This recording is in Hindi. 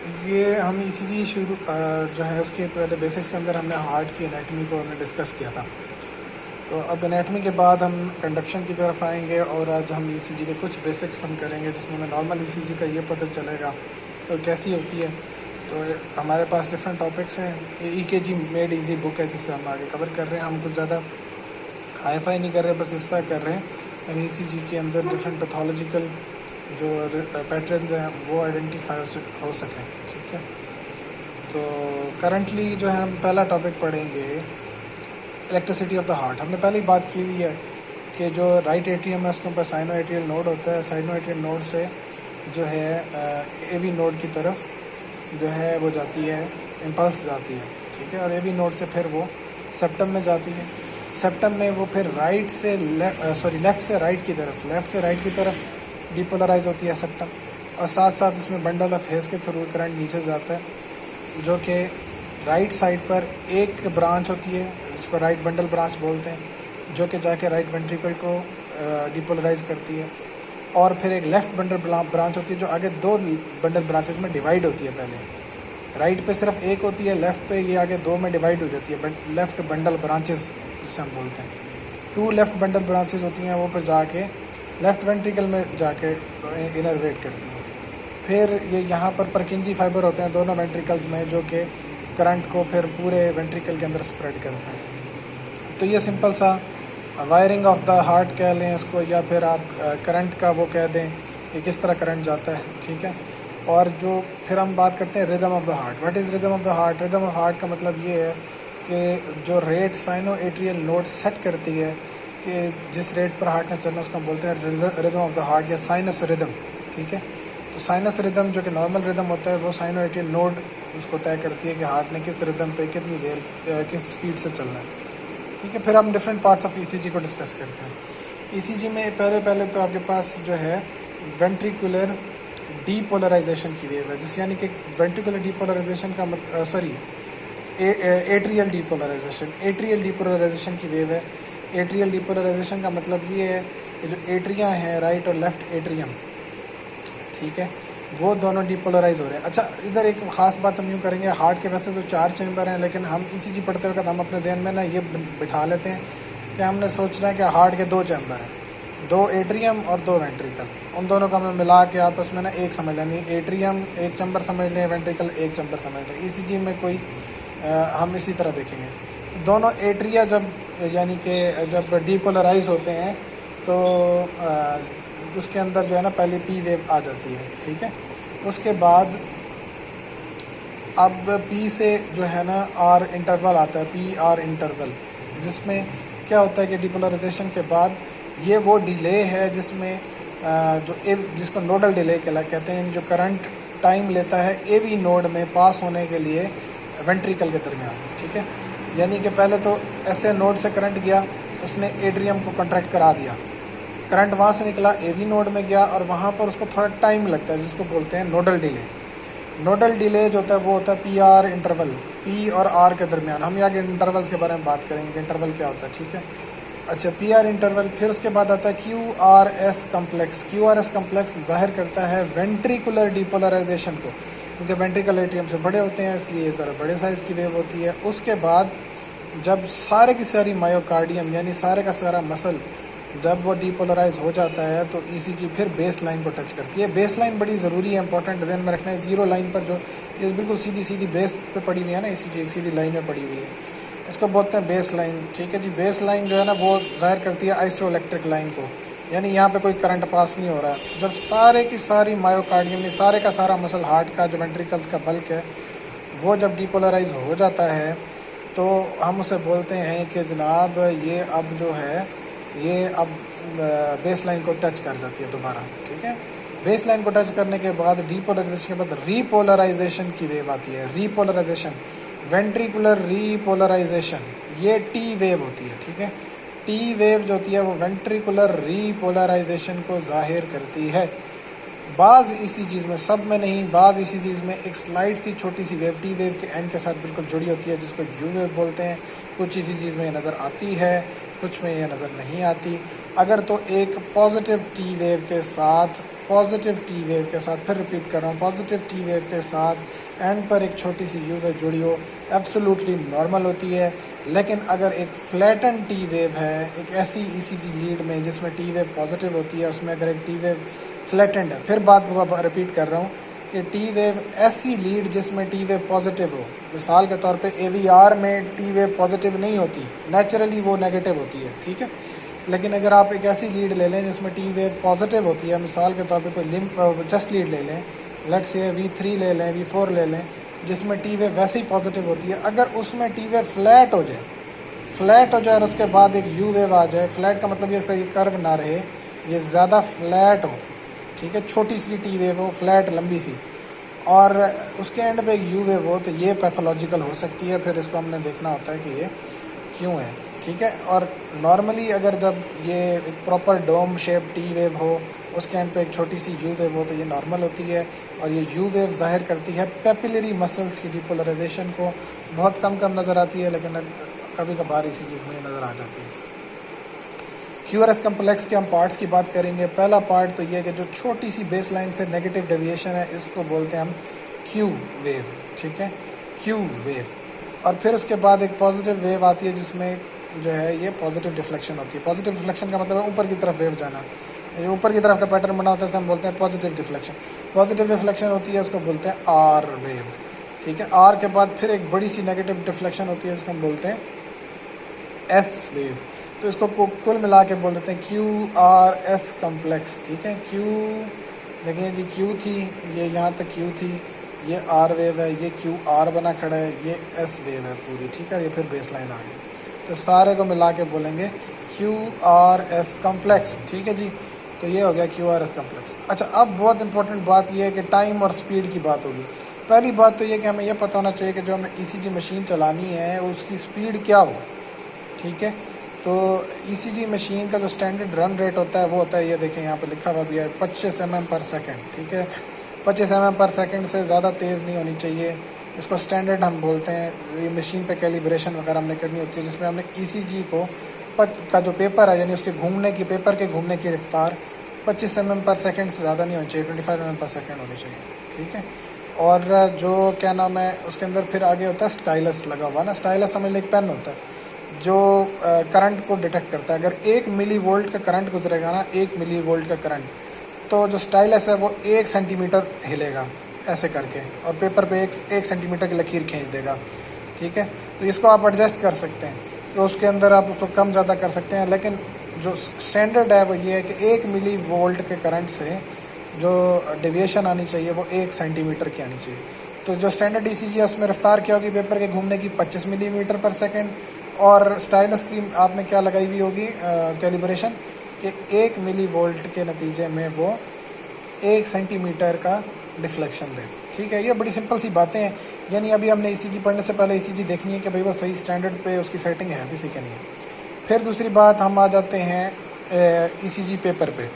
ये हम ईसीजी शुरू जो है उसके पहले बेसिक्स के अंदर हमने हार्ट की एनाटमी को हमने डिस्कस किया था। तो अब एनाटमी के बाद हम कंडक्शन की तरफ आएंगे और आज हम ईसीजी के कुछ बेसिक्स हम करेंगे जिसमें हमें नॉर्मल ईसीजी का ये पता चलेगा तो कैसी होती है। तो हमारे पास डिफरेंट टॉपिक्स हैं। ये ईकेजी मेड इजी बुक है जिससे हम आगे कवर कर रहे हैं। हम कुछ ज़्यादा हाई फाई नहीं कर रहे, बस इस तरह कर रहे हैं हम ईसीजी के अंदर डिफरेंट पैथोलॉजिकल जो पैटर्न हैं वो आइडेंटिफाई हो सकें। ठीक है, तो करंटली जो है हम पहला टॉपिक पढ़ेंगे इलेक्ट्रिसिटी ऑफ द हार्ट। हमने पहले ही बात की हुई है कि जो राइट एट्रियम है उसके ऊपर साइनो एट्रियल नोड होता है। साइनो एट्रियल नोड से जो है एवी नोड की तरफ जो है वो जाती है, इम्पल्स जाती है। ठीक है, और एवी नोड से फिर वो सेप्टम में जाती है। सेप्टम में वो फिर लेफ़्ट से राइट की तरफ डिपोलराइज होती है सेप्टम, और साथ साथ इसमें बंडल ऑफ हेज के थ्रू करंट नीचे जाता है जो कि राइट साइड पर एक ब्रांच होती है जिसको राइट बंडल ब्रांच बोलते हैं, जो कि जाके राइट वेंट्रिकल को डिपोलराइज करती है। और फिर एक लेफ़्ट बंडल ब्रांच होती है जो आगे दो बंडल ब्रांचेस में डिवाइड होती है। पहले राइट पे सिर्फ एक होती है, लेफ़्ट पे ये आगे दो में डिवाइड हो जाती है। लेफ़्ट बंडल ब्रांचेस जिसे हम बोलते हैं, 2 लेफ़्ट बंडल ब्रांचेस होती हैं, वो फिर जाके लेफ़्ट वेंट्रिकल में जाके इनरवेट करती हैं। फिर ये यहाँ पर परकिंजी फाइबर होते हैं दोनों वेंट्रिकल्स में जो कि करंट को फिर पूरे वेंट्रिकल के अंदर स्प्रेड करते हैं। तो ये सिंपल सा वायरिंग ऑफ द हार्ट कह लें इसको, या फिर आप करंट का वो कह दें कि किस तरह करंट जाता है। ठीक है, और जो फिर हम बात करते हैं rhythm of the heart. What is rhythm of the heart? Rhythm of heart का मतलब ये है कि जो rate cyano atrial node set करती है कि जिस रेट पर हार्ट ने चलना, उसको हम बोलते हैं रिदम ऑफ द हार्ट या साइनस रिदम। ठीक है, तो साइनस रिदम जो कि नॉर्मल रिदम होता है वो साइनो एट्रियल नोड उसको तय करती है कि हार्ट ने किस रिदम पे कितनी देर किस स्पीड से चलना है। ठीक है, फिर हम डिफरेंट पार्ट्स ऑफ ईसीजी को डिस्कस करते हैं। ईसीजी में पहले तो आपके पास जो है वेंट्रिकुलर डीपोलराइजेशन की वेव है, जिस यानी कि वेंट्रिकुलर डीपोलराइजेशन का एट्रियल डीपोलराइजेशन की वेव है। एट्रियल डीपोलराइजेशन का मतलब ये है कि जो एट्रिया हैं, राइट और लेफ़्ट एट्रियम, ठीक है, वो दोनों डीपोलराइज हो रहे हैं। अच्छा, इधर एक ख़ास बात हम यूँ करेंगे, हार्ट के वैसे तो 4 चैम्बर हैं, लेकिन हम ईसीजी पढ़ते वक्त हम अपने जहन में ना ये बिठा लेते हैं कि हमने सोचना है कि हार्ट के 2 चैम्बर हैं, 2 एट्रियम और 2 वेंट्रिकल। उन दोनों को हमें मिला के आपस में ना एक समझ लें, एट्रियम एक चैम्बर समझ लें, वेंट्रिकल एक चैम्बर समझ लें। ईसीजी में कोई हम इसी तरह देखेंगे। दोनों एट्रिया जब डीपोलराइज होते हैं तो उसके अंदर जो है ना पहले पी वेव आ जाती है। ठीक है, उसके बाद अब पी से जो है ना आर इंटरवल आता है, पी आर इंटरवल, जिसमें क्या होता है कि डिपोलराइजेशन के बाद ये वो डिले है जिसमें जिसको नोडल डिले कहते हैं, जो करंट टाइम लेता है एवी नोड में पास होने के लिए वेंट्रिकल के दरमियान। ठीक है, यानी कि पहले तो ऐसे नोड से करंट गया, उसने एट्रियम को कॉन्ट्रैक्ट करा दिया, करंट वहाँ से निकला एवी नोड में गया और वहाँ पर उसको थोड़ा टाइम लगता है जिसको बोलते हैं नोडल डिले। नोडल डिले जो होता है वो होता है पी आर इंटरवल, पी और आर के दरमियान। हम आगे इंटरवल्स के बारे में बात करेंगे, इंटरवल क्या होता है। ठीक है, अच्छा, पी आर इंटरवल। फिर उसके बाद आता है Q R S complex. Q R S complex जाहिर करता है वेंट्रिकुलर डिपोलराइजेशन को, क्योंकि वेंट्रिकल एट्रियम से बड़े होते हैं इसलिए तरह बड़े साइज़ की वेव होती है। उसके बाद जब सारे की सारी मायोकार्डियम यानी सारे का सारा मसल जब वो डीपोलराइज हो जाता है तो ईसीजी फिर बेस लाइन को टच करती है। बेस लाइन बड़ी ज़रूरी है, इंपॉर्टेंट ध्यान में रखना है। 0 लाइन पर जो ये बिल्कुल सीधी बेस पे पड़ी हुई है ना, ईसीजी एक सीधी लाइन में पड़ी हुई है, इसको बोलते हैं बेस लाइन। ठीक है जी, बेस लाइन जो है ना वो ज़ाहिर करती है आइसोइलेक्ट्रिक लाइन को, यानी यहाँ पे कोई करंट पास नहीं हो रहा। जब सारे की सारी मायोकार्डियम यानी सारे का सारा मसल हार्ट का जो वेंट्रिकल्स का बल्क है वो जब डीपोलराइज हो जाता है तो हम उसे बोलते हैं कि जनाब ये अब जो है ये अब बेस लाइन को टच कर जाती है दोबारा। ठीक है, बेस लाइन को टच करने के बाद डीपोलराइजेशन के बाद रीपोलराइजेशन की वेव आती है। रीपोलराइजेशन, वेंट्रिकुलर रीपोलराइजेशन, ये टी वेव होती है। ठीक है, टी वेव जो होती है वो वेंट्रिकुलर रीपोलराइजेशन को जाहिर करती है। बाज़ इसी चीज़ में, सब में नहीं, बाज़ इसी चीज़ में एक स्लाइड सी छोटी सी वेव टी वेव के एंड के साथ बिल्कुल जुड़ी होती है जिसको यू वेव बोलते हैं। कुछ इसी चीज़ में ये नज़र आती है, कुछ में ये नज़र नहीं आती। अगर तो एक पॉजिटिव टी वेव के साथ पॉजिटिव टी वेव के साथ, फिर रिपीट कर रहा हूँ, पॉजिटिव टी वेव के साथ एंड पर एक छोटी सी यू वेव जुड़ी हो, एब्सोल्युटली नॉर्मल होती है। लेकिन अगर एक फ्लैटन टी वेव है, एक ऐसी ईसीजी लीड में जिसमें टी वेव पॉजिटिव होती है, उसमें अगर एक टी वेव फ्लैटेंड है, फिर बात रिपीट कर रहा हूँ कि टी वेव ऐसी लीड जिसमें टी वेव पॉजिटिव हो, मिसाल के तौर पे एवीआर में टी वेव पॉजिटिव नहीं होती, नेचुरली वो नेगेटिव होती है, ठीक है। लेकिन अगर आप एक ऐसी लीड ले लें जिसमें टी वेव पॉजिटिव होती है, मिसाल के तौर पे कोई जस्ट लीड ले लें, लेट्स से V3 ले लें, V4 ले लें, जिसमें टी वेव वैसे ही पॉजिटिव होती है, अगर उसमें टी वेव फ्लैट हो जाए और उसके बाद एक यू वेव आ जाए, फ्लैट का मतलब ये इसका ये कर्व ना रहे, ये ज़्यादा फ्लैट हो, ठीक है, छोटी सी टी वेव हो, फ्लैट लंबी सी, और उसके एंड पे एक यू वेव हो, तो ये पैथोलॉजिकल हो सकती है। फिर इसको हमने देखना होता है कि ये क्यों है, ठीक है। और नॉर्मली अगर जब ये एक proper dome shape T wave हो, उसके एंड पे एक छोटी सी यू वेव हो, तो ये नॉर्मल होती है। और ये यू वेव ज़ाहिर करती है पेपिलरी मसल्स की डिपोलराइजेशन को, बहुत कम नज़र आती है, लेकिन कभी कभार इसी चीज़ में नज़र आ जाती है। क्यूआरएस कम्प्लेक्स के हम पार्ट्स की बात करेंगे। पहला पार्ट तो ये है कि जो छोटी सी बेस लाइन से नेगेटिव डेविएशन है, इसको बोलते हैं हम क्यू वेव, ठीक है, क्यू वेव। और फिर उसके बाद एक पॉजिटिव वेव आती है जिसमें जो है ये पॉजिटिव डिफ्लेक्शन होती है। पॉजिटिव डिफ्लेक्शन का मतलब है ऊपर की तरफ वेव जाना, ये ऊपर की तरफ का पैटर्न बना होता है, हम बोलते हैं पॉजिटिव डिफ्लेक्शन। पॉजिटिव डिफ्लेक्शन होती है, उसको बोलते हैं आर वेव, ठीक है। आर के बाद फिर एक बड़ी सी नेगेटिव डिफ्लेक्शन होती है, उसको हम बोलते हैं एस वेव। तो इसको कुल मिला के बोल देते हैं QRS कम्प्लेक्स, ठीक है। क्यू देखिए जी, क्यू थी, ये यहाँ तक क्यू थी, ये आर वेव है, ये QR बना खड़ा है, ये एस वेव है पूरी, ठीक है। ये फिर बेस लाइन आ गई, तो सारे को मिला के बोलेंगे QRS कम्प्लेक्स, ठीक है जी। तो ये हो गया QRS कम्प्लेक्स। अच्छा, अब बहुत इंपॉर्टेंट बात ये है कि टाइम और स्पीड की बात होगी। पहली बात तो ये कि हमें यह पता होना चाहिए कि जो हमें ECG मशीन चलानी है उसकी स्पीड क्या हो, ठीक है। तो ECG मशीन का जो स्टैंडर्ड रन रेट होता है वो होता है, ये देखें यहाँ पे लिखा हुआ भी है, 25 mm/सेकेंड, ठीक है। 25 mm/सेकेंड से ज़्यादा तेज़ नहीं होनी चाहिए, इसको स्टैंडर्ड हम बोलते हैं। ये मशीन पे कैलिब्रेशन वगैरह हमने करनी होती है, जिसमें हमने ECG को का जो पेपर है, यानी उसके घूमने की, पेपर के घूमने की रफ्तार 25 mm/सेकेंड से ज़्यादा नहीं होनी चाहिए, 25 mm/सेकेंड होनी चाहिए, ठीक है। और जो क्या नाम है, उसके अंदर फिर आगे होता है स्टाइलस लगा हुआ ना। स्टाइलस समझ लो एक पेन होता है जो करंट को डिटेक्ट करता है। अगर 1 मिली वोल्ट का करंट गुजरेगा ना, 1 मिली वोल्ट का करंट, तो जो स्टाइलस है वो 1 सेंटीमीटर हिलेगा ऐसे करके, और पेपर पे 1 सेंटीमीटर की लकीर खींच देगा, ठीक है। तो इसको आप एडजस्ट कर सकते हैं, तो उसके अंदर आप उसको कम ज़्यादा कर सकते हैं, लेकिन जो स्टैंडर्ड है वो ये है कि 1 मिली वोल्ट के करंट से जो डेविएशन आनी चाहिए वो 1 सेंटीमीटर की आनी चाहिए। तो जो स्टैंडर्ड ECG है उसमें रफ्तार क्या होगी पेपर के घूमने की, 25 मिलीमीटर/सेकेंड, और स्टाइलस की आपने क्या लगाई हुई होगी कैलिब्रेशन कि 1 मिली वोल्ट के नतीजे में वो 1 सेंटीमीटर का डिफ्लेक्शन दे, ठीक है। ये बड़ी सिंपल सी बातें हैं, यानी अभी हमने ECG पढ़ने से पहले ECG देखनी है कि भाई वो सही स्टैंडर्ड पे उसकी सेटिंग है, अभी सीखनी है। फिर दूसरी बात, हम आ जाते हैं ECG पेपर पे।